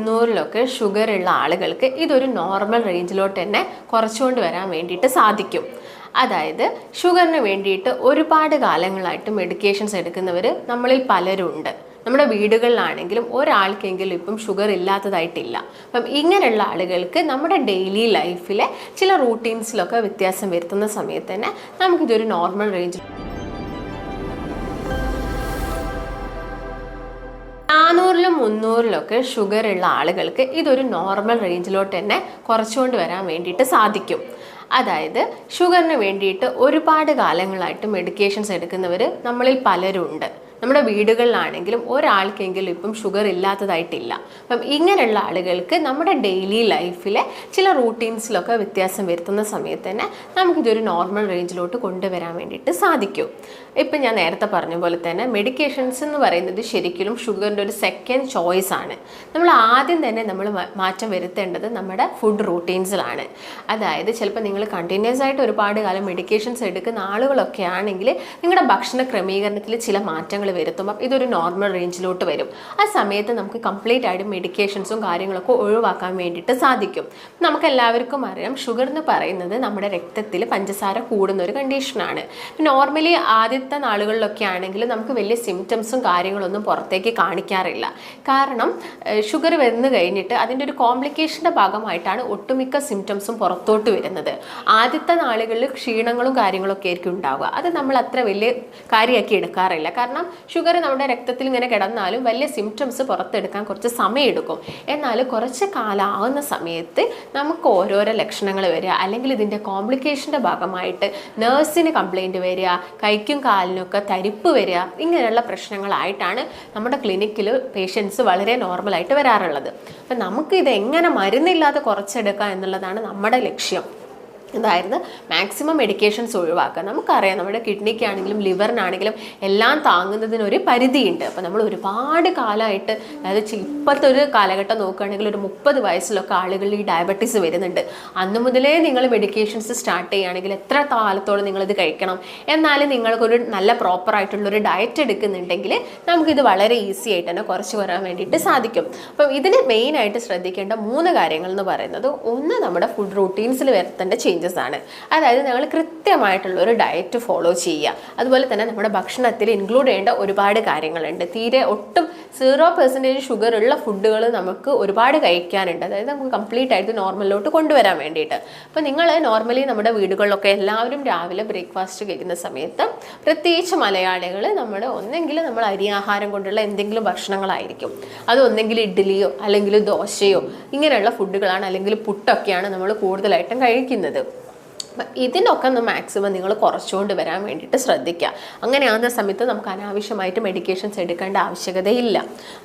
300-ലൊക്കെ sugar ഉള്ള ആളുകൾക്ക് ഇതൊരു നോർമൽ റേഞ്ചിലോട്ട് തന്നെ കുറച്ചുകൊണ്ട് വരാൻ വേണ്ടിയിട്ട് സാധിക്കും. അതായത് ഷുഗറിന് വേണ്ടിയിട്ട് ഒരുപാട് കാലങ്ങളായിട്ട് മെഡിക്കേഷൻസ് എടുക്കുന്നവർ നമ്മളിൽ പലരും ഉണ്ട്. നമ്മുടെ വീടുകളിലാണെങ്കിലും ഒരാൾക്കെങ്കിലും ഇപ്പം ഷുഗർ ഇല്ലാത്തതായിട്ടില്ല. അപ്പം ഇങ്ങനെയുള്ള ആളുകൾക്ക് നമ്മുടെ ഡെയിലി ലൈഫിലെ ചില റൂട്ടീൻസിലൊക്കെ വ്യത്യാസം വരുത്തുന്ന സമയത്ത് തന്നെ നമുക്കിതൊരു നോർമൽ റേഞ്ച് 400-300-ലൊക്കെ ഷുഗർ ഉള്ള ആളുകൾക്ക് ഇതൊരു നോർമൽ റേഞ്ചിലോട്ട് തന്നെ കുറച്ചുകൊണ്ട് വരാൻ വേണ്ടിയിട്ട് സാധിക്കും. അതായത് ഷുഗറിന് വേണ്ടിയിട്ട് ഒരുപാട് കാലങ്ങളായിട്ട് മെഡിക്കേഷൻസ് എടുക്കുന്നവർ നമ്മളിൽ പലരും ഉണ്ട്. നമ്മുടെ വീടുകളിലാണെങ്കിലും ഒരാൾക്കെങ്കിലും ഇപ്പം ഷുഗർ ഇല്ലാത്തതായിട്ടില്ല. അപ്പം ഇങ്ങനെയുള്ള ആളുകൾക്ക് നമ്മുടെ ഡെയിലി ലൈഫിലെ ചില റൂട്ടീൻസിലൊക്കെ വ്യത്യാസം വരുത്തുന്ന സമയത്ത് തന്നെ നമുക്കിതൊരു നോർമൽ റേഞ്ചിലോട്ട് കൊണ്ടുവരാൻ വേണ്ടിയിട്ട് സാധിക്കും. ഇപ്പം ഞാൻ നേരത്തെ പറഞ്ഞ പോലെ തന്നെ മെഡിക്കേഷൻസ് എന്ന് പറയുന്നത് ശരിക്കും ഷുഗറിൻ്റെ ഒരു സെക്കൻഡ് ചോയ്സ് ആണ്. നമ്മൾ ആദ്യം തന്നെ നമ്മൾ മാറ്റം വരുത്തേണ്ടത് നമ്മുടെ ഫുഡ് റൂട്ടീൻസിലാണ്. അതായത് ചിലപ്പോൾ നിങ്ങൾ കണ്ടിന്യൂസ് ആയിട്ട് ഒരുപാട് കാലം മെഡിക്കേഷൻസ് എടുക്കുന്ന ആളുകളൊക്കെ ആണെങ്കിൽ നിങ്ങളുടെ ഭക്ഷണ ക്രമീകരണത്തിൽ ചില മാറ്റങ്ങൾ വരുത്തുമ്പോൾ ഇതൊരു നോർമൽ റേഞ്ചിലോട്ട് വരും. ആ സമയത്ത് നമുക്ക് കംപ്ലീറ്റ് ആയിട്ട് മെഡിക്കേഷൻസും കാര്യങ്ങളൊക്കെ ഒഴിവാക്കാൻ വേണ്ടിയിട്ട് സാധിക്കും. നമുക്ക് എല്ലാവർക്കും അറിയാം ഷുഗർ എന്ന് പറയുന്നത് നമ്മുടെ രക്തത്തിൽ പഞ്ചസാര കൂടുന്ന ഒരു കണ്ടീഷനാണ്. നോർമലി ആദ്യത്തെ നാളുകളിലൊക്കെ ആണെങ്കിൽ നമുക്ക് വലിയ സിംറ്റംസും കാര്യങ്ങളൊന്നും പുറത്തേക്ക് കാണിക്കാറില്ല. കാരണം ഷുഗർ വന്നു കഴിഞ്ഞിട്ട് അതിൻ്റെ ഒരു കോംപ്ലിക്കേഷൻ്റെ ഭാഗമായിട്ടാണ് ഒട്ടുമിക്ക സിംറ്റംസും പുറത്തോട്ട് വരുന്നത്. ആദ്യത്തെ നാളുകളിൽ ക്ഷീണങ്ങളും കാര്യങ്ങളൊക്കെ ആയിരിക്കും ഉണ്ടാവുക. അത് നമ്മൾ അത്ര വലിയ കാര്യമാക്കി എടുക്കാറില്ല. കാരണം ഷുഗർ നമ്മുടെ രക്തത്തിൽ ഇങ്ങനെ കിടന്നാലും വലിയ സിംറ്റംസ് പുറത്തെടുക്കാൻ കുറച്ച് സമയമെടുക്കും. എന്നാൽ കുറച്ച് കാലമാകുന്ന സമയത്ത് നമുക്ക് ഓരോരോ ലക്ഷണങ്ങൾ വരിക, അല്ലെങ്കിൽ ഇതിൻ്റെ കോംപ്ലിക്കേഷൻ്റെ ഭാഗമായിട്ട് നേഴ്സിന് കംപ്ലൈൻറ്റ് വരിക, കൈക്കും കാലിനൊക്കെ തരിപ്പ് വരിക, ഇങ്ങനെയുള്ള പ്രശ്നങ്ങളായിട്ടാണ് നമ്മുടെ ക്ലിനിക്കിൽ പേഷ്യൻസ് വളരെ നോർമലായിട്ട് വരാറുള്ളത്. അപ്പം നമുക്കിത് എങ്ങനെ മരുന്നില്ലാതെ കുറച്ചെടുക്കാം എന്നുള്ളതാണ് നമ്മുടെ ലക്ഷ്യം. അതായത് മാക്സിമം മെഡിക്കേഷൻസ് ഒഴിവാക്കുക. നമുക്കറിയാം നമ്മുടെ കിഡ്നിക്കാണെങ്കിലും ലിവറിനാണെങ്കിലും എല്ലാം താങ്ങുന്നതിനൊരു പരിധിയുണ്ട്. അപ്പോൾ നമ്മൾ ഒരുപാട് കാലമായിട്ട്, അതായത് ഇപ്പോഴത്തെ ഒരു കാലഘട്ടം നോക്കുകയാണെങ്കിൽ ഒരു 30 വയസ്സിലൊക്കെ ആളുകളിൽ ഈ ഡയബറ്റീസ് വരുന്നുണ്ട്. അന്ന് മുതലേ നിങ്ങൾ മെഡിക്കേഷൻസ് സ്റ്റാർട്ട് ചെയ്യുകയാണെങ്കിൽ എത്ര കാലത്തോളം നിങ്ങളിത് കഴിക്കണം, എന്നാലും നിങ്ങൾക്കൊരു നല്ല പ്രോപ്പറായിട്ടുള്ളൊരു ഡയറ്റ് എടുക്കുന്നുണ്ടെങ്കിൽ നമുക്കിത് വളരെ ഈസി ആയിട്ട് തന്നെ കുറച്ച് വരാൻ വേണ്ടിയിട്ട് സാധിക്കും. അപ്പം ഇതിന് മെയിനായിട്ട് ശ്രദ്ധിക്കേണ്ട 3 കാര്യങ്ങൾ എന്ന് പറയുന്നത്, ഒന്ന് നമ്മുടെ ഫുഡ് റൂട്ടീൻസിൽ വരുത്തേണ്ട ചേഞ്ചസ് ആണ്. അതായത് നമ്മൾ കൃത്യമായിട്ടുള്ള ഒരു ഡയറ്റ് ഫോളോ ചെയ്യുക. അതുപോലെ തന്നെ നമ്മുടെ ഭക്ഷണത്തിൽ ഇൻക്ലൂഡ് ചെയ്യേണ്ട ഒരുപാട് കാര്യങ്ങളുണ്ട്. തീരെ ഒട്ടും 0% ഷുഗർ ഉള്ള ഫുഡുകൾ നമുക്ക് ഒരുപാട് കഴിക്കാനുണ്ട്. അതായത് നമുക്ക് കംപ്ലീറ്റ് ആയിട്ട് നോർമലിലോട്ട് കൊണ്ടുവരാൻ വേണ്ടിയിട്ട്. അപ്പോൾ നിങ്ങൾ നോർമലി നമ്മുടെ വീടുകളിലൊക്കെ എല്ലാവരും രാവിലെ ബ്രേക്ക്ഫാസ്റ്റ് കഴിക്കുന്ന സമയത്ത്, പ്രത്യേകിച്ച് മലയാളികൾ, ഒന്നെങ്കിൽ നമ്മൾ അരിയാഹാരം കൊണ്ടുള്ള എന്തെങ്കിലും ഭക്ഷണങ്ങളായിരിക്കും. അത് ഒന്നെങ്കിൽ ഇഡ്ഡലിയോ അല്ലെങ്കിൽ ദോശയോ ഇങ്ങനെയുള്ള ഫുഡുകളാണ്, അല്ലെങ്കിൽ പുട്ടൊക്കെയാണ് നമ്മൾ കൂടുതലായിട്ടും കഴിക്കുന്നത്. ഇതിനൊക്കെ ഒന്ന് മാക്സിമം നിങ്ങൾ കുറച്ചുകൊണ്ട് വരാൻ വേണ്ടിയിട്ട് ശ്രദ്ധിക്കുക. അങ്ങനെയാകുന്ന സമയത്ത് നമുക്ക് അനാവശ്യമായിട്ട് മെഡിക്കേഷൻസ് എടുക്കേണ്ട ആവശ്യകതയില്ല.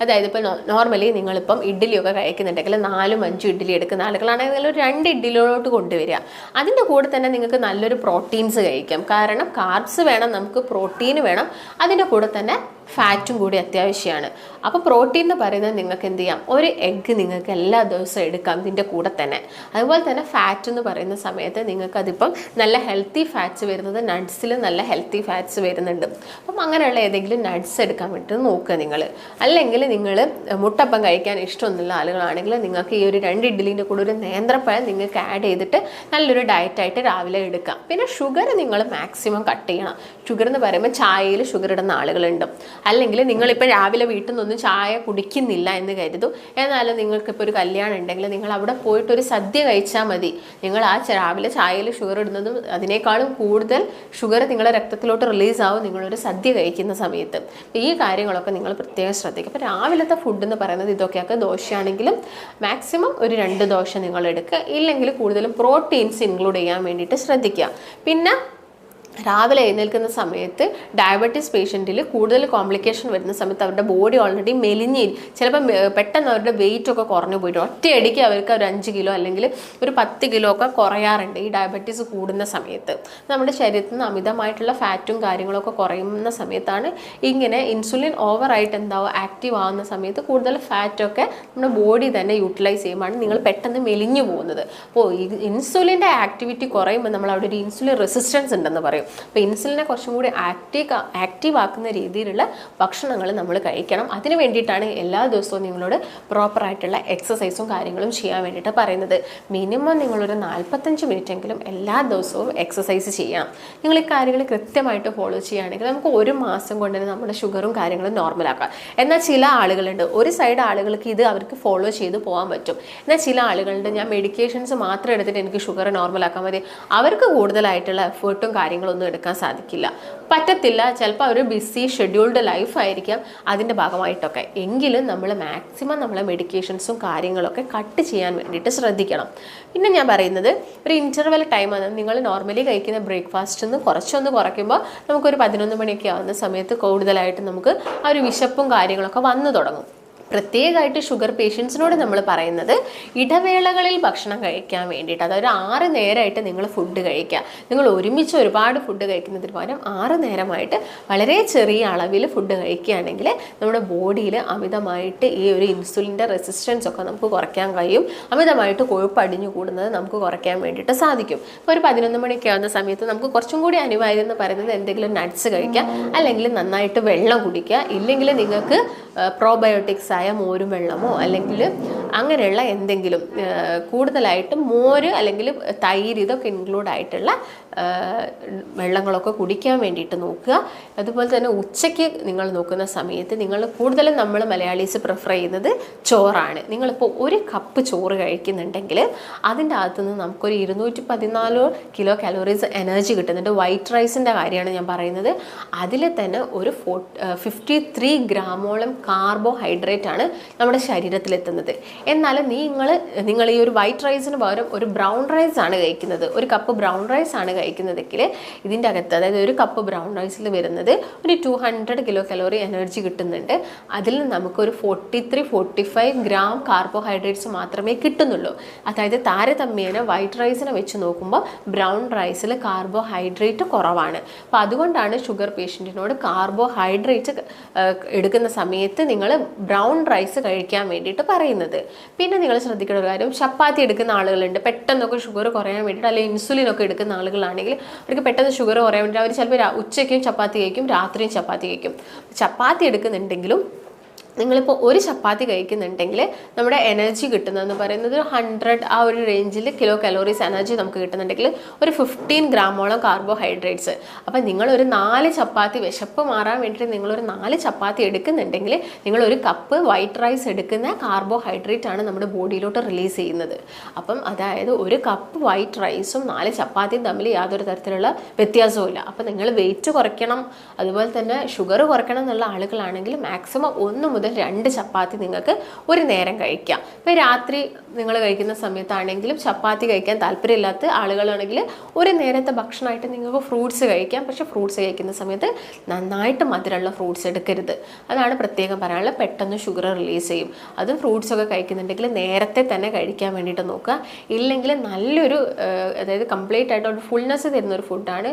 അതായത് ഇപ്പോൾ നോർമലി നിങ്ങളിപ്പം ഇഡ്ഡലിയൊക്കെ കഴിക്കുന്നുണ്ടെങ്കിൽ 4-5 ഇഡ്ഡലി എടുക്കുന്ന ആളുകളാണെങ്കിൽ ഒരു 2 ഇഡ്ഡലിയോട്ട് കൊണ്ടുവരിക. അതിൻ്റെ കൂടെ തന്നെ നിങ്ങൾക്ക് നല്ലൊരു പ്രോട്ടീൻസ് കഴിക്കാം. കാരണം കാർബ്സ് വേണം, നമുക്ക് പ്രോട്ടീൻ വേണം, അതിൻ്റെ കൂടെ തന്നെ ഫാറ്റും കൂടി അത്യാവശ്യമാണ്. അപ്പോൾ പ്രോട്ടീൻ എന്ന് പറയുന്നത് നിങ്ങൾക്ക് എന്ത് ചെയ്യാം, ഒരു എഗ്ഗ് നിങ്ങൾക്ക് എല്ലാ ദിവസവും എടുക്കാം ഇതിൻ്റെ കൂടെ തന്നെ. അതുപോലെ തന്നെ ഫാറ്റ് എന്ന് പറയുന്ന സമയത്ത് നിങ്ങൾക്ക് അതിപ്പം നല്ല ഹെൽത്തി ഫാറ്റ്സ് വരുന്നത് നട്ട്സിൽ നല്ല ഹെൽത്തി ഫാറ്റ്സ് വരുന്നുണ്ട്. അപ്പം അങ്ങനെയുള്ള ഏതെങ്കിലും നട്ട്സ് എടുക്കാൻ വേണ്ടിയിട്ട് നോക്കുക നിങ്ങൾ. അല്ലെങ്കിൽ നിങ്ങൾ മുട്ടപ്പം കഴിക്കാൻ ഇഷ്ടമൊന്നുമില്ല ആളുകളാണെങ്കിൽ നിങ്ങൾക്ക് ഈ ഒരു 2 ഇഡ്ഡലിൻ്റെ കൂടെ ഒരു നേന്ത്രപ്പഴം നിങ്ങൾക്ക് ആഡ് ചെയ്തിട്ട് നല്ലൊരു ഡയറ്റായിട്ട് രാവിലെ എടുക്കാം. പിന്നെ ഷുഗർ നിങ്ങൾ മാക്സിമം കട്ട് ചെയ്യണം. ഷുഗർ എന്ന് പറയുമ്പോൾ ചായയിൽ ഷുഗർ ഇടുന്ന ആളുകളുണ്ട്. അല്ലെങ്കിൽ നിങ്ങളിപ്പോൾ രാവിലെ വീട്ടിൽ നിന്നൊന്നും ചായ കുടിക്കുന്നില്ല എന്ന് കരുതും, എന്നാലും നിങ്ങൾക്കിപ്പോൾ ഒരു കല്യാണം ഉണ്ടെങ്കിൽ നിങ്ങൾ അവിടെ പോയിട്ടൊരു സദ്യ കഴിച്ചാൽ മതി. നിങ്ങൾ ആ രാവിലെ ചായയിൽ ഷുഗർ ഇടുന്നതും അതിനേക്കാളും കൂടുതൽ ഷുഗർ നിങ്ങളുടെ രക്തത്തിലോട്ട് റിലീസ് ആവും നിങ്ങളൊരു സദ്യ കഴിക്കുന്ന സമയത്ത്. ഈ കാര്യങ്ങളൊക്കെ നിങ്ങൾ പ്രത്യേകം ശ്രദ്ധിക്കുക. അപ്പോൾ രാവിലത്തെ ഫുഡ് എന്ന് പറയുന്നത് ഇതൊക്കെയൊക്കെ. ദോശയാണെങ്കിലും മാക്സിമം ഒരു 2 ദോശ നിങ്ങൾ എടുക്കുക. ഇല്ലെങ്കിൽ കൂടുതലും പ്രോട്ടീൻസ് ഇൻക്ലൂഡ് ചെയ്യാൻ വേണ്ടിയിട്ട് ശ്രദ്ധിക്കുക. പിന്നെ രാവിലെ എഴുന്നേൽക്കുന്ന സമയത്ത് ഡയബറ്റീസ് പേഷ്യൻറ്റിൽ കൂടുതൽ കോംപ്ലിക്കേഷൻ വരുന്ന സമയത്ത് അവരുടെ ബോഡി ഓൾറെഡി ചിലപ്പോൾ പെട്ടെന്ന് അവരുടെ വെയിറ്റ് ഒക്കെ കുറഞ്ഞു പോയിട്ട് ഒറ്റയടിക്ക് അവർക്ക് ഒരു 5 കിലോ അല്ലെങ്കിൽ ഒരു 10 കിലോ ഒക്കെ കുറയാറുണ്ട് ഈ ഡയബറ്റീസ് കൂടുന്ന സമയത്ത്. നമ്മുടെ ശരീരത്തിൽ നിന്ന് അമിതമായിട്ടുള്ള ഫാറ്റും കാര്യങ്ങളൊക്കെ കുറയുന്ന സമയത്താണ് ഇങ്ങനെ ഇൻസുലിൻ ഓവറായിട്ട് എന്താവും ആക്റ്റീവ് ആവുന്ന സമയത്ത് കൂടുതൽ ഫാറ്റൊക്കെ നമ്മുടെ ബോഡി തന്നെ യൂട്ടിലൈസ് ചെയ്യുമ്പോഴാണ് നിങ്ങൾ പെട്ടെന്ന് മെലിഞ്ഞു പോകുന്നത്. അപ്പോൾ ഈ ഇൻസുലിൻ്റെ ആക്ടിവിറ്റി കുറയുമ്പോൾ നമ്മൾ അവിടെ ഒരു ഇൻസുലിൻ റെസിസ്റ്റൻസ് ഉണ്ടെന്ന് പറയും. അപ്പോൾ ഇൻസുലിനെ കുറച്ചും കൂടി ആക്റ്റീവ് ആക്കുന്ന രീതിയിലുള്ള ഭക്ഷണങ്ങൾ നമ്മൾ കഴിക്കണം. അതിന് വേണ്ടിയിട്ടാണ് എല്ലാ ദിവസവും നിങ്ങളോട് പ്രോപ്പറായിട്ടുള്ള എക്സസൈസും കാര്യങ്ങളും ചെയ്യാൻ വേണ്ടിയിട്ട് പറയുന്നത്. മിനിമം നിങ്ങളൊരു 45 മിനിറ്റെങ്കിലും എല്ലാ ദിവസവും എക്സസൈസ് ചെയ്യണം. നിങ്ങൾ ഈ കാര്യങ്ങൾ കൃത്യമായിട്ട് ഫോളോ ചെയ്യുകയാണെങ്കിൽ നമുക്ക് 1 മാസം കൊണ്ട് തന്നെ നമ്മുടെ ഷുഗറും കാര്യങ്ങളും നോർമലാക്കാം. എന്നാൽ ചില ആളുകളുണ്ട്, ഒരു സൈഡ് ആളുകൾക്ക് ഇത് അവർക്ക് ഫോളോ ചെയ്ത് പോകാൻ പറ്റും. എന്നാൽ ചില ആളുകളുണ്ട്, ഞാൻ മെഡിക്കേഷൻസ് മാത്രം എടുത്തിട്ട് എനിക്ക് ഷുഗർ നോർമലാക്കാൻ മതി, അവർക്ക് കൂടുതലായിട്ടുള്ള എഫേർട്ടും കാര്യങ്ങളൊന്നും എടുക്കാൻ സാധിക്കില്ല, പറ്റത്തില്ല. ചിലപ്പോൾ അവർ ബിസി ഷെഡ്യൂൾഡ് ലൈഫ് ആയിരിക്കാം അതിൻ്റെ ഭാഗമായിട്ടൊക്കെ. എങ്കിലും നമ്മൾ മാക്സിമം നമ്മളെ മെഡിക്കേഷൻസും കാര്യങ്ങളൊക്കെ കട്ട് ചെയ്യാൻ വേണ്ടിയിട്ട് ശ്രദ്ധിക്കണം. പിന്നെ ഞാൻ പറയുന്നത് ഒരു ഇൻ്റർവെൽ ടൈമാണ്. നിങ്ങൾ നോർമലി കഴിക്കുന്ന ബ്രേക്ക്ഫാസ്റ്റിൽ നിന്ന് കുറച്ചൊന്ന് കുറയ്ക്കുമ്പോൾ നമുക്കൊരു 11 മണിയൊക്കെ ആവുന്ന സമയത്ത് കൂടുതലായിട്ട് നമുക്ക് ആ ഒരു വിശപ്പും കാര്യങ്ങളൊക്കെ വന്നു തുടങ്ങും. പ്രത്യേകമായിട്ട് ഷുഗർ പേഷ്യൻസിനോട് നമ്മൾ പറയുന്നത് ഇടവേളകളിൽ ഭക്ഷണം കഴിക്കാൻ വേണ്ടിയിട്ട്, അതായത് 6 നേരമായിട്ട് നിങ്ങൾ ഫുഡ് കഴിക്കുക. നിങ്ങൾ ഒരുമിച്ച് ഒരുപാട് ഫുഡ് കഴിക്കുന്നതിന് പകരം 6 നേരമായിട്ട് വളരെ ചെറിയ അളവിൽ ഫുഡ് കഴിക്കുകയാണെങ്കിൽ നമ്മുടെ ബോഡിയിൽ അമിതമായിട്ട് ഈ ഒരു ഇൻസുലിൻ്റെ റെസിസ്റ്റൻസ് ഒക്കെ നമുക്ക് കുറയ്ക്കാൻ കഴിയും. അമിതമായിട്ട് കൊഴുപ്പ് അടിഞ്ഞു കൂടുന്നത് നമുക്ക് കുറയ്ക്കാൻ വേണ്ടിയിട്ട് സാധിക്കും. ഇപ്പോൾ ഒരു 11 മണിയൊക്കെ ആവുന്ന സമയത്ത് നമുക്ക് കുറച്ചും കൂടി അനിവാര്യം എന്ന് പറയുന്നത് എന്തെങ്കിലും നട്ട്സ് കഴിക്കുക, അല്ലെങ്കിൽ നന്നായിട്ട് വെള്ളം കുടിക്കുക, ഇല്ലെങ്കിൽ നിങ്ങൾക്ക് പ്രോബയോട്ടിക്സ് ആയ മോരും വെള്ളമോ അല്ലെങ്കിൽ അങ്ങനെയുള്ള എന്തെങ്കിലും കൂടുതലായിട്ടും മോര് അല്ലെങ്കിൽ തൈര് ഇതൊക്കെ ഇൻക്ലൂഡ് ആയിട്ടുള്ള വെള്ളങ്ങളൊക്കെ കുടിക്കാൻ വേണ്ടിയിട്ട് നോക്കുക. അതുപോലെ തന്നെ ഉച്ചയ്ക്ക് നിങ്ങൾ നോക്കുന്ന സമയത്ത് നിങ്ങൾ കൂടുതലും നമ്മൾ മലയാളീസ് പ്രിഫർ ചെയ്യുന്നത് ചോറാണ്. നിങ്ങളിപ്പോൾ 1 കപ്പ് ചോറ് കഴിക്കുന്നുണ്ടെങ്കിൽ അതിൻ്റെ അകത്തുനിന്ന് നമുക്കൊരു 214 കിലോ കാലോറീസ് എനർജി കിട്ടുന്നുണ്ട്. വൈറ്റ് റൈസിൻ്റെ കാര്യമാണ് ഞാൻ പറയുന്നത്. അതിൽ തന്നെ ഒരു 53 ഗ്രാമോളം കാർബോഹൈഡ്രേറ്റ് ആണ് നമ്മുടെ ശരീരത്തിലെത്തുന്നത്. എന്നാൽ നിങ്ങൾ ഈ ഒരു വൈറ്റ് റൈസിന് പകരം ഒരു ബ്രൗൺ റൈസ് ആണ് കഴിക്കുന്നത്, 1 കപ്പ് ബ്രൗൺ റൈസ് ആണ് കഴിക്കുന്നതെങ്കിൽ ഇതിൻ്റെ അകത്ത്, അതായത് 1 കപ്പ് ബ്രൗൺ റൈസിൽ വരുന്നത് ഒരു 200 കിലോ കലോറി എനർജി കിട്ടുന്നുണ്ട്. അതിൽ നമുക്കൊരു 43-45 ഗ്രാം കാർബോഹൈഡ്രേറ്റ്സ് മാത്രമേ കിട്ടുന്നുള്ളൂ. അതായത് താരതമ്യേന വൈറ്റ് റൈസിനെ വെച്ച് നോക്കുമ്പോൾ ബ്രൗൺ റൈസിൽ കാർബോഹൈഡ്രേറ്റ് കുറവാണ്. അപ്പോൾ അതുകൊണ്ടാണ് ഷുഗർ പേഷ്യൻറ്റിനോട് കാർബോഹൈഡ്രേറ്റ് എടുക്കുന്ന സമയത്ത് നിങ്ങൾ ബ്രൗൺ റൈസ് കഴിക്കാൻ വേണ്ടിയിട്ട് പറയുന്നത്. പിന്നെ നിങ്ങൾ ശ്രദ്ധിക്കേണ്ട ഒരു കാര്യം, ചപ്പാത്തി എടുക്കുന്ന ആളുകളുണ്ട്, പെട്ടെന്നൊക്കെ ഷുഗർ കുറയാൻ വേണ്ടിയിട്ട്, അല്ലെങ്കിൽ ഇൻസുലിനൊക്കെ എടുക്കുന്ന ആളുകളാണെങ്കിൽ അവർക്ക് പെട്ടെന്ന് ഷുഗർ കുറയാൻ വേണ്ടിയിട്ട് അവർ ചിലപ്പോൾ ഉച്ചയ്ക്കും ചപ്പാത്തി കഴിക്കും, രാത്രിയും ചപ്പാത്തി കഴിക്കും. ചപ്പാത്തി എടുക്കുന്നുണ്ടെങ്കിലും നിങ്ങളിപ്പോൾ 1 ചപ്പാത്തി കഴിക്കുന്നുണ്ടെങ്കിൽ നമ്മുടെ എനർജി കിട്ടുന്നതെന്ന് പറയുന്നത് 100 ആ ഒരു റേഞ്ചിൽ കിലോ കലോറീസ് എനർജി നമുക്ക് കിട്ടുന്നുണ്ടെങ്കിൽ ഒരു 15 ഗ്രാമോളം കാർബോഹൈഡ്രേറ്റ്സ്. അപ്പം നിങ്ങളൊരു 4 ചപ്പാത്തി, വിശപ്പ് മാറാൻ വേണ്ടിയിട്ട് നിങ്ങളൊരു 4 ചപ്പാത്തി എടുക്കുന്നുണ്ടെങ്കിൽ നിങ്ങൾ 1 കപ്പ് വൈറ്റ് റൈസ് എടുക്കുന്ന കാർബോഹൈഡ്രേറ്റ് ആണ് നമ്മുടെ ബോഡിയിലോട്ട് റിലീസ് ചെയ്യുന്നത്. അപ്പം അതായത് 1 കപ്പ് വൈറ്റ് റൈസും 4 ചപ്പാത്തിയും തമ്മിൽ യാതൊരു തരത്തിലുള്ള വ്യത്യാസവും ഇല്ല. അപ്പം നിങ്ങൾ വെയിറ്റ് കുറയ്ക്കണം, അതുപോലെ തന്നെ ഷുഗർ കുറയ്ക്കണം എന്നുള്ള ആളുകളാണെങ്കിൽ മാക്സിമം 1 മുതൽ 2 ചപ്പാത്തി നിങ്ങൾക്ക് ഒരു നേരം കഴിക്കാം. ഇപ്പോൾ രാത്രി നിങ്ങൾ കഴിക്കുന്ന സമയത്താണെങ്കിലും ചപ്പാത്തി കഴിക്കാൻ താല്പര്യമില്ലാത്ത ആളുകളാണെങ്കിൽ ഒരു നേരത്തെ ഭക്ഷണമായിട്ട് നിങ്ങൾക്ക് ഫ്രൂട്ട്സ് കഴിക്കാം. പക്ഷേ ഫ്രൂട്ട്സ് കഴിക്കുന്ന സമയത്ത് നന്നായിട്ട് മധുരമുള്ള ഫ്രൂട്ട്സ് എടുക്കരുത്. അതാണ് പ്രത്യേകം പറയാനുള്ളത്. പെട്ടെന്ന് ഷുഗർ റിലീസ് ചെയ്യും. അതും ഫ്രൂട്ട്സൊക്കെ കഴിക്കുന്നുണ്ടെങ്കിൽ നേരത്തെ തന്നെ കഴിക്കാൻ വേണ്ടിയിട്ട് നോക്കുക. ഇല്ലെങ്കിൽ നല്ലൊരു അതായത് കംപ്ലീറ്റ് ആയിട്ട് ഒരു ഫുൾനെസ് തരുന്ന ഒരു ഫുഡാണ്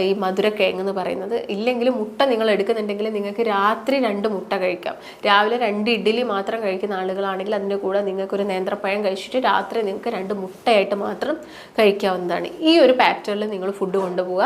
ഈ മധുരക്കിഴങ്ങ് എന്ന് പറയുന്നത്. ഇല്ലെങ്കിൽ മുട്ട നിങ്ങൾ എടുക്കുന്നുണ്ടെങ്കിൽ നിങ്ങൾക്ക് രാത്രി 2 മുട്ട കഴിക്കാം. രാവിലെ 2 ഇഡ്ഡലി മാത്രം കഴിക്കുന്ന ആളുകളാണെങ്കിൽ അതിൻ്റെ കൂടെ നിങ്ങൾക്കൊരു നേന്ത്രപ്പഴം കഴിച്ചിട്ട് രാത്രി നിങ്ങൾക്ക് 2 മുട്ടയായിട്ട് മാത്രം കഴിക്കാവുന്നതാണ്. ഈ ഒരു പാറ്റേണിൽ നിങ്ങൾ ഫുഡ് കൊണ്ടുപോവുക.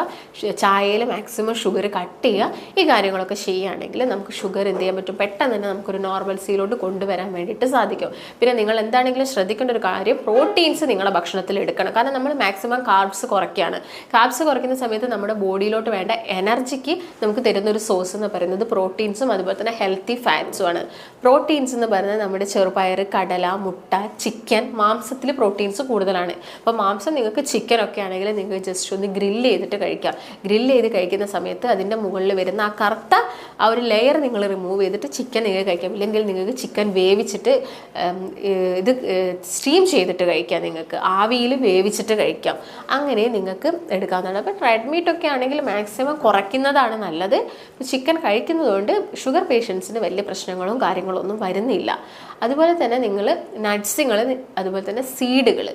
ചായയിൽ മാക്സിമം ഷുഗർ കട്ട് ചെയ്യുക. ഈ കാര്യങ്ങളൊക്കെ ചെയ്യുകയാണെങ്കിൽ നമുക്ക് ഷുഗർ എന്ത് ചെയ്യാൻ പറ്റും, പെട്ടെന്ന് തന്നെ നമുക്കൊരു നോർമൽസിയിലോട്ട് കൊണ്ടുവരാൻ വേണ്ടിയിട്ട് സാധിക്കും. പിന്നെ നിങ്ങൾ എന്താണെങ്കിലും ശ്രദ്ധിക്കേണ്ട ഒരു കാര്യം, പ്രോട്ടീൻസ് നിങ്ങളുടെ ഭക്ഷണത്തിൽ എടുക്കണം. കാരണം നമ്മൾ മാക്സിമം കാർബ്സ് കുറയ്ക്കുകയാണ്. കാർബ്സ് കുറയ്ക്കുന്ന സമയത്ത് നമ്മുടെ ബോഡിയിലോട്ട് വേണ്ട എനർജിക്ക് നമുക്ക് തരുന്നൊരു സോഴ്സ് എന്ന് പറയുന്നത് പ്രോട്ടീൻസും അതുപോലെ തന്നെ ഹെൽത്തി ഫാറ്റ്സും ആണ്. പ്രോട്ടീൻസ് എന്ന് പറയുന്നത് നമ്മുടെ ചെറുപയർ, കടല, മുട്ട, ചിക്കൻ, മാംസത്തിൽ പ്രോട്ടീൻസ് കൂടുതലാണ്. അപ്പോൾ മാംസം നിങ്ങൾക്ക് ചിക്കനൊക്കെ ആണെങ്കിൽ നിങ്ങൾക്ക് ജസ്റ്റ് ഒന്ന് ഗ്രില്ല് ചെയ്തിട്ട് കഴിക്കാം. ഗ്രില്ല് ചെയ്ത് കഴിക്കുന്ന സമയത്ത് അതിൻ്റെ മുകളിൽ വരുന്ന ആ കറുത്ത ആ ഒരു ലെയർ നിങ്ങൾ റിമൂവ് ചെയ്തിട്ട് ചിക്കൻ നിങ്ങൾക്ക് കഴിക്കാം. ഇല്ലെങ്കിൽ നിങ്ങൾക്ക് ചിക്കൻ വേവിച്ചിട്ട് ഇത് സ്റ്റീം ചെയ്തിട്ട് കഴിക്കാം, നിങ്ങൾക്ക് ആവിയിൽ വേവിച്ചിട്ട് കഴിക്കാം. അങ്ങനെ നിങ്ങൾക്ക് എടുക്കാവുന്നതാണ്. അപ്പോൾ റെഡ് മീറ്റ് ഒക്കെ ആണെങ്കിൽ മാക്സിമം കുറയ്ക്കുന്നതാണ് നല്ലത്. ചിക്കൻ കഴിക്കുന്നതുകൊണ്ട് ഷുഗർ പേഷ്യൻസിന് വലിയ പ്രശ്നങ്ങളും കാര്യങ്ങളൊന്നും വരുന്നില്ല. അതുപോലെ തന്നെ നിങ്ങൾ നട്ട്സുകൾ, അതുപോലെ തന്നെ സീഡുകൾ,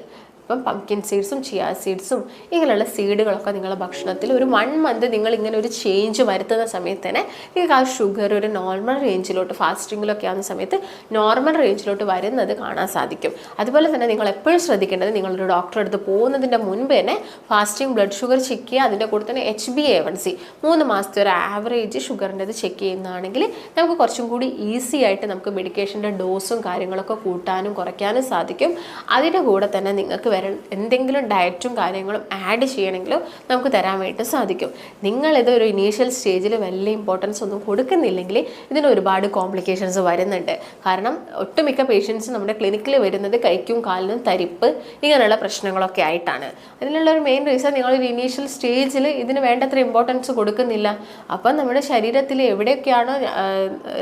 അപ്പം പംകിൻ സീഡ്സും ചിയ സീഡ്സും ഇങ്ങനെയുള്ള സീഡുകളൊക്കെ നിങ്ങളുടെ ഭക്ഷണത്തിൽ ഒരു 1 മന്ത് നിങ്ങൾ ഇങ്ങനെ ഒരു ചേഞ്ച് വരുത്തുന്ന സമയത്ത് തന്നെ നിങ്ങൾക്ക് ആ ഷുഗർ ഒരു നോർമൽ റേഞ്ചിലോട്ട്, ഫാസ്റ്റിങ്ങിലൊക്കെ ആവുന്ന സമയത്ത് നോർമൽ റേഞ്ചിലോട്ട് വരുന്നത് കാണാൻ സാധിക്കും. അതുപോലെ തന്നെ നിങ്ങൾ എപ്പോഴും ശ്രദ്ധിക്കേണ്ടത്, നിങ്ങളൊരു ഡോക്ടറെ അടുത്ത് പോകുന്നതിൻ്റെ മുൻപ് തന്നെ ഫാസ്റ്റിംഗ് ബ്ലഡ് ഷുഗർ ചെക്ക് ചെയ്യുക. അതിൻ്റെ കൂടെ തന്നെ HbA1c 3 മാസത്തെ ഒരു ആവറേജ് ഷുഗറിൻ്റെത് ചെക്ക് ചെയ്യുന്നതാണെങ്കിൽ നമുക്ക് കുറച്ചും കൂടി ഈസി ആയിട്ട് നമുക്ക് മെഡിക്കേഷൻ്റെ ഡോസും കാര്യങ്ങളൊക്കെ കൂട്ടാനും കുറയ്ക്കാനും സാധിക്കും. അതിൻ്റെ കൂടെ തന്നെ നിങ്ങൾക്ക് എന്തെങ്കിലും ഡയറ്റും കാര്യങ്ങളും ആഡ് ചെയ്യണമെങ്കിലും നമുക്ക് തരാൻ വേണ്ടി സാധിക്കും. നിങ്ങളിത് ഒരു ഇനീഷ്യൽ സ്റ്റേജിൽ വലിയ ഇമ്പോർട്ടൻസ് ഒന്നും കൊടുക്കുന്നില്ലെങ്കിൽ ഇതിന് ഒരുപാട് കോംപ്ലിക്കേഷൻസ് വരുന്നുണ്ട്. കാരണം ഒട്ടുമിക്ക പേഷ്യൻസ് നമ്മുടെ ക്ലിനിക്കിൽ വരുന്നത് കൈക്കും കാലിനും തരിപ്പ് ഇങ്ങനെയുള്ള പ്രശ്നങ്ങളൊക്കെ ആയിട്ടാണ്. അതിനുള്ള ഒരു മെയിൻ റീസൺ നിങ്ങളൊരു ഇനീഷ്യൽ സ്റ്റേജിൽ ഇതിന് വേണ്ടത്ര ഇമ്പോർട്ടൻസ് കൊടുക്കുന്നില്ല. അപ്പം നമ്മുടെ ശരീരത്തിൽ എവിടെയൊക്കെയാണോ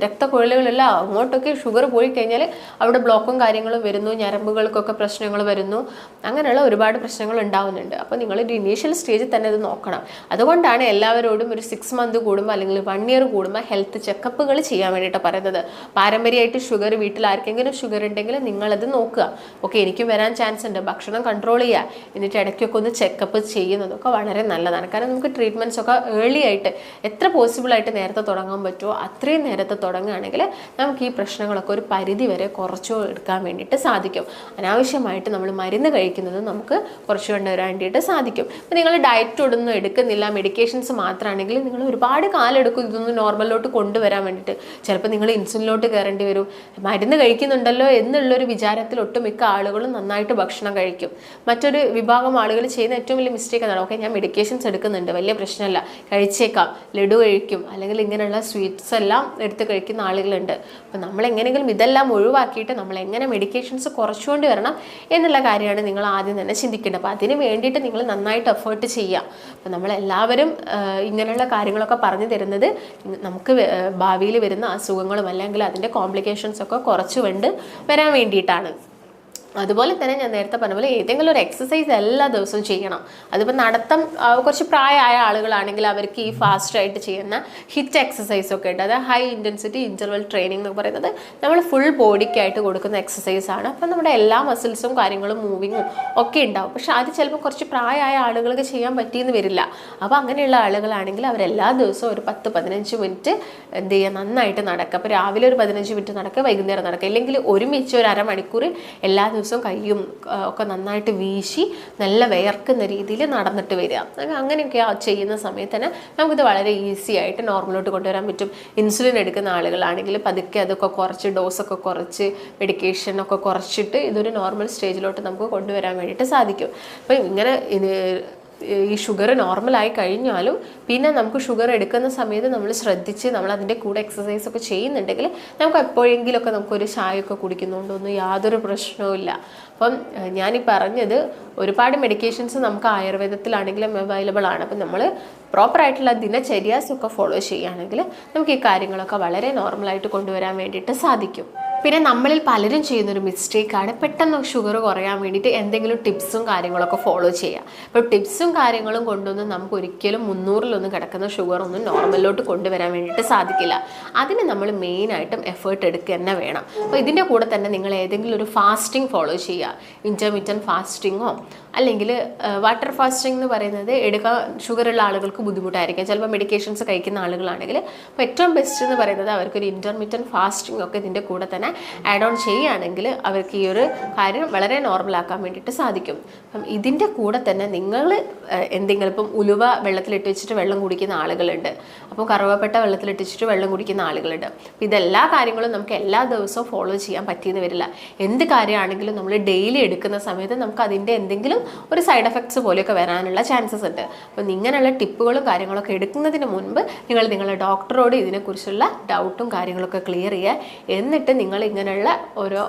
രക്തക്കുഴലുകളെല്ലാം അങ്ങോട്ടൊക്കെ ഷുഗർ പോയി കഴിഞ്ഞാൽ അവിടെ ബ്ലോക്കും കാര്യങ്ങളും വരുന്നു, ഞരമ്പുകൾക്കൊക്കെ പ്രശ്നങ്ങൾ വരുന്നു, അങ്ങനെയുള്ള ഒരുപാട് പ്രശ്നങ്ങൾ ഉണ്ടാവുന്നുണ്ട്. അപ്പോൾ നിങ്ങളൊരു ഇനീഷ്യൽ സ്റ്റേജിൽ തന്നെ ഇത് നോക്കണം. അതുകൊണ്ടാണ് എല്ലാവരോടും ഒരു 6 മന്ത് കൂടുമ്പോൾ അല്ലെങ്കിൽ 1 ഇയർ കൂടുമ്പോൾ ഹെൽത്ത് ചെക്കപ്പുകൾ ചെയ്യാൻ വേണ്ടിയിട്ട് പറയുന്നത്. പാരമ്പര്യമായിട്ട് ഷുഗർ, വീട്ടിൽ ആർക്കെങ്കിലും ഷുഗർ ഉണ്ടെങ്കിൽ നിങ്ങളത് നോക്കുക. ഓക്കെ, എനിക്കും വരാൻ ചാൻസ് ഉണ്ട്, ഭക്ഷണം കൺട്രോൾ ചെയ്യുക, എന്നിട്ട് ഇടയ്ക്കൊക്കെ ഒന്ന് ചെക്കപ്പ് ചെയ്യുന്നതൊക്കെ വളരെ നല്ലതാണ്. കാരണം നമുക്ക് ട്രീറ്റ്മെൻറ്റ്സ് ഒക്കെ ഏർലി ആയിട്ട് എത്ര പോസിബിൾ ആയിട്ട് നേരത്തെ തുടങ്ങാൻ പറ്റുമോ അത്രയും നേരത്തെ തുടങ്ങുകയാണെങ്കിൽ നമുക്ക് ഈ പ്രശ്നങ്ങളൊക്കെ ഒരു പരിധി വരെ കുറച്ചു എടുക്കാൻ വേണ്ടിയിട്ട് സാധിക്കും. അനാവശ്യമായിട്ട് നമ്മൾ മരുന്ന് കഴിക്കുന്നത് നമുക്ക് കുറച്ച് കൊണ്ടുവരാൻ വേണ്ടിയിട്ട് സാധിക്കും. അപ്പോൾ നിങ്ങൾ ഡയറ്റ് ഒന്നും എടുക്കുന്നില്ല, മെഡിക്കേഷൻസ് മാത്രമാണെങ്കിൽ നിങ്ങൾ ഒരുപാട് കാലം എടുക്കും ഇതൊന്ന് നോർമലിലോട്ട് കൊണ്ടുവരാൻ വേണ്ടിയിട്ട്. ചിലപ്പോൾ നിങ്ങൾ ഇൻസുലിനിലോട്ട് കയറേണ്ടി വരും. മരുന്ന് കഴിക്കുന്നുണ്ടല്ലോ എന്നുള്ളൊരു വിചാരത്തിൽ ഒട്ടുമിക്ക ആളുകളും നന്നായിട്ട് ഭക്ഷണം കഴിക്കും. മറ്റൊരു വിഭാഗം ആളുകൾ ചെയ്യുന്ന ഏറ്റവും വലിയ മിസ്റ്റേക്ക് എന്നാണ്, ഓക്കെ ഞാൻ മെഡിക്കേഷൻസ് എടുക്കുന്നുണ്ട്, വലിയ പ്രശ്നമല്ല, കഴിച്ചേക്കാം, ലഡു കഴിക്കും, അല്ലെങ്കിൽ ഇങ്ങനെയുള്ള സ്വീറ്റ്സ് എല്ലാം എടുത്ത് കഴിക്കുന്ന ആളുകളുണ്ട്. അപ്പോൾ നമ്മൾ എങ്ങനെയെങ്കിലും ഇതെല്ലാം ഒഴിവാക്കിയിട്ട് നമ്മൾ എങ്ങനെ മെഡിക്കേഷൻസ് കുറച്ചുകൊണ്ട് വരണം എന്നുള്ള കാര്യമാണ് നിങ്ങൾ ആദ്യം തന്നെ ചിന്തിക്കേണ്ടത്. അപ്പോൾ അതിന് വേണ്ടിയിട്ട് നിങ്ങൾ നന്നായിട്ട് എഫേർട്ട് ചെയ്യുക. അപ്പോൾ നമ്മളെല്ലാവരും ഇങ്ങനെയുള്ള കാര്യങ്ങളൊക്കെ പറഞ്ഞു തരുന്നത് നമുക്ക് ഭാവിയിൽ വരുന്ന അസുഖങ്ങളും അല്ലെങ്കിൽ അതിൻ്റെ കോംപ്ലിക്കേഷൻസ് ഒക്കെ കുറച്ച് വരാൻ വേണ്ടിയിട്ടാണ്. അതുപോലെ തന്നെ ഞാൻ നേരത്തെ പറഞ്ഞ പോലെ ഏതെങ്കിലും ഒരു എക്സസൈസ് എല്ലാ ദിവസവും ചെയ്യണം. അതിപ്പോൾ നടത്തം കുറച്ച് പ്രായമായ ആളുകളാണെങ്കിൽ അവർക്ക് ഈ ഫാസ്റ്റായിട്ട് ചെയ്യുന്ന ഹിറ്റ് എക്സസൈസ് ഒക്കെ ഉണ്ട്. അത് ഹൈ ഇൻറ്റൻസിറ്റി ഇൻ്റർവൽ ട്രെയിനിങ് എന്ന് പറയുന്നത് നമ്മൾ ഫുൾ ബോഡിക്കായിട്ട് കൊടുക്കുന്ന എക്സസൈസ് ആണ്. അപ്പം നമ്മുടെ എല്ലാ മസിൽസും കാര്യങ്ങളും മൂവിങ്ങും ഒക്കെ ഉണ്ടാവും. പക്ഷെ അത് ചിലപ്പോൾ കുറച്ച് പ്രായമായ ആളുകൾക്ക് ചെയ്യാൻ പറ്റിയെന്ന് വരില്ല. അപ്പോൾ അങ്ങനെയുള്ള ആളുകളാണെങ്കിൽ അവരെല്ലാ ദിവസവും ഒരു 10-15 മിനിറ്റ് എന്ത് ചെയ്യുക, നന്നായിട്ട് നടക്കുക. അപ്പോൾ രാവിലെ ഒരു 15 മിനിറ്റ് നടക്കുക, വൈകുന്നേരം നടക്കുക, ഇല്ലെങ്കിൽ ഒരുമിച്ച് ഒരു അരമണിക്കൂർ എല്ലാ ദിവസവും കയ്യും ഒക്കെ നന്നായിട്ട് വീശി നല്ല വിയർക്കുന്ന രീതിയിൽ നടന്നിട്ട് വരിക. അങ്ങനെയൊക്കെ ചെയ്യുന്ന സമയത്ത് തന്നെ നമുക്കിത് വളരെ ഈസി ആയിട്ട് നോർമലോട്ട് കൊണ്ടുവരാൻ പറ്റും. ഇൻസുലിൻ എടുക്കുന്ന ആളുകളാണെങ്കിൽ പതുക്കെ അതൊക്കെ കുറച്ച് ഡോസൊക്കെ കുറച്ച് മെഡിക്കേഷനൊക്കെ കുറച്ചിട്ട് ഇതൊരു നോർമൽ സ്റ്റേജിലോട്ട് നമുക്ക് കൊണ്ടുവരാൻ വേണ്ടിയിട്ട് സാധിക്കും. അപ്പം ഇങ്ങനെ ഈ ഷുഗർ നോർമലായി കഴിഞ്ഞാലും പിന്നെ നമുക്ക് ഷുഗർ എടുക്കുന്ന സമയത്ത് നമ്മൾ ശ്രദ്ധിച്ച് നമ്മൾ അതിൻ്റെ കൂടെ എക്സസൈസ് ഒക്കെ ചെയ്യുന്നുണ്ടെങ്കിൽ നമുക്ക് എപ്പോഴെങ്കിലുമൊക്കെ നമുക്കൊരു ചായയൊക്കെ കുടിക്കുന്നതുകൊണ്ടൊന്നും യാതൊരു പ്രശ്നവും ഇല്ല. അപ്പം ഞാനീ പറഞ്ഞത് ഒരുപാട് മെഡിക്കേഷൻസ് നമുക്ക് ആയുർവേദത്തിലാണെങ്കിലും അവൈലബിൾ ആണ്. അപ്പം നമ്മൾ പ്രോപ്പറായിട്ടുള്ള ദിനചര്യാസൊക്കെ ഫോളോ ചെയ്യുകയാണെങ്കിൽ നമുക്ക് ഈ കാര്യങ്ങളൊക്കെ വളരെ നോർമലായിട്ട് കൊണ്ടുവരാൻ വേണ്ടിയിട്ട് സാധിക്കും. പിന്നെ നമ്മളിൽ പലരും ചെയ്യുന്നൊരു മിസ്റ്റേക്കാണ് പെട്ടെന്ന് ഷുഗർ കുറയാൻ വേണ്ടിയിട്ട് എന്തെങ്കിലും ടിപ്സും കാര്യങ്ങളൊക്കെ ഫോളോ ചെയ്യുക. അപ്പോൾ ടിപ്സും കാര്യങ്ങളും കൊണ്ടൊന്നും നമുക്ക് ഒരിക്കലും 300-ലൊന്നും കിടക്കുന്ന ഷുഗർ ഒന്നും നോർമലിലോട്ട് കൊണ്ടുവരാൻ വേണ്ടിയിട്ട് സാധിക്കില്ല. അതിന് നമ്മൾ മെയിനായിട്ടും എഫേർട്ട് എടുക്കുക തന്നെ വേണം. അപ്പോൾ ഇതിൻ്റെ കൂടെ തന്നെ നിങ്ങൾ ഏതെങ്കിലും ഒരു ഫാസ്റ്റിംഗ് ഫോളോ ചെയ്യുക. ഇൻ്റർമീഡിയറ്റ് ഫാസ്റ്റിങ്ങോ അല്ലെങ്കിൽ വാട്ടർ ഫാസ്റ്റിംഗ് എന്ന് പറയുന്നത് എടുക്കാൻ ഷുഗറുള്ള ആളുകൾക്ക് ബുദ്ധിമുട്ടായിരിക്കും. ചിലപ്പോൾ മെഡിക്കേഷൻസ് കഴിക്കുന്ന ആളുകളാണെങ്കിൽ അപ്പോൾ ഏറ്റവും ബെസ്റ്റ് എന്ന് പറയുന്നത് അവർക്കൊരു ഇൻ്റർമീഡിയറ്റ് ഫാസ്റ്റിംഗ് ഒക്കെ ഇതിൻ്റെ കൂടെ തന്നെ ആഡ് ഓൺ ചെയ്യുകയാണെങ്കിൽ അവർക്ക് ഈ ഒരു കാര്യം വളരെ നോർമലാക്കാൻ വേണ്ടിയിട്ട് സാധിക്കും. അപ്പം ഇതിൻ്റെ കൂടെ തന്നെ നിങ്ങൾ എന്തെങ്കിലും ഇപ്പം ഉലുവ വെള്ളത്തിലിട്ട് വെച്ചിട്ട് വെള്ളം കുടിക്കുന്ന ആളുകളുണ്ട്, അപ്പോൾ കറുവപ്പട്ട വെള്ളത്തിലിട്ട് വെച്ചിട്ട് വെള്ളം കുടിക്കുന്ന ആളുകളുണ്ട്. അപ്പോൾ ഇതെല്ലാ കാര്യങ്ങളും നമുക്ക് എല്ലാ ദിവസവും ഫോളോ ചെയ്യാൻ പറ്റിയെന്ന് വരില്ല. എന്ത് കാര്യമാണെങ്കിലും നമ്മൾ ഡെയിലി എടുക്കുന്ന സമയത്ത് നമുക്ക് അതിൻ്റെ എന്തെങ്കിലും ഒരു സൈഡ് എഫക്ട്സ് പോലെയൊക്കെ വരാനുള്ള ചാൻസസ് ഉണ്ട്. അപ്പം ഇങ്ങനെയുള്ള ടിപ്പുകളും കാര്യങ്ങളൊക്കെ എടുക്കുന്നതിന് മുൻപ് നിങ്ങൾ നിങ്ങളുടെ ഡോക്ടറോട് ഇതിനെക്കുറിച്ചുള്ള ഡൗട്ടും കാര്യങ്ങളൊക്കെ ക്ലിയർ ചെയ്യുക. എന്നിട്ട് നിങ്ങൾ ഇങ്ങനെയുള്ള ഓരോ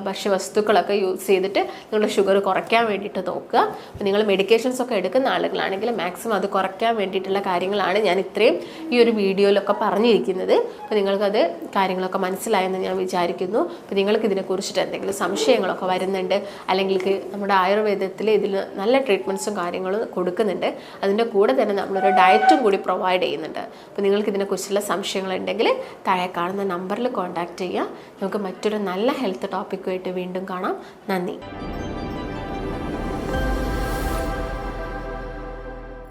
ഭക്ഷ്യവസ്തുക്കളൊക്കെ യൂസ് ചെയ്തിട്ട് നിങ്ങളുടെ ഷുഗർ കുറയ്ക്കാൻ വേണ്ടിയിട്ട് നോക്കുക. അപ്പോൾ നിങ്ങൾ മെഡിക്കേഷൻസ് ഒക്കെ എടുക്കുന്ന ആളുകളാണെങ്കിൽ മാക്സിമം അത് കുറയ്ക്കാൻ വേണ്ടിയിട്ടുള്ള കാര്യങ്ങളാണ് ഞാൻ ഇത്രയും ഈ ഒരു വീഡിയോയിലൊക്കെ പറഞ്ഞിരിക്കുന്നത്. അപ്പോൾ നിങ്ങൾക്കത് കാര്യങ്ങളൊക്കെ മനസ്സിലായെന്ന് ഞാൻ വിചാരിക്കുന്നു. അപ്പോൾ നിങ്ങൾക്ക് ഇതിനെക്കുറിച്ചിട്ട് എന്തെങ്കിലും സംശയങ്ങളൊക്കെ വരുന്നുണ്ട്, അല്ലെങ്കിൽ നമ്മുടെ ആയുർവേദത്തിൽ ഇതിൽ നല്ല ട്രീറ്റ്മെൻറ്റ്സും കാര്യങ്ങളും കൊടുക്കുന്നുണ്ട്, അതിൻ്റെ കൂടെ തന്നെ നമ്മളൊരു ഡയറ്റും കൂടി പ്രൊവൈഡ് ചെയ്യുന്നുണ്ട്. അപ്പോൾ നിങ്ങൾക്ക് ഇതിനെക്കുറിച്ചുള്ള സംശയങ്ങളുണ്ടെങ്കിൽ താഴെ കാണുന്ന നമ്പറിൽ കോൺടാക്റ്റ് ചെയ്യുക. നമുക്ക് മറ്റൊരു നല്ല ഹെൽത്ത് ടോപ്പിക്കുമായിട്ട് വീണ്ടും കാണാം. നന്ദി.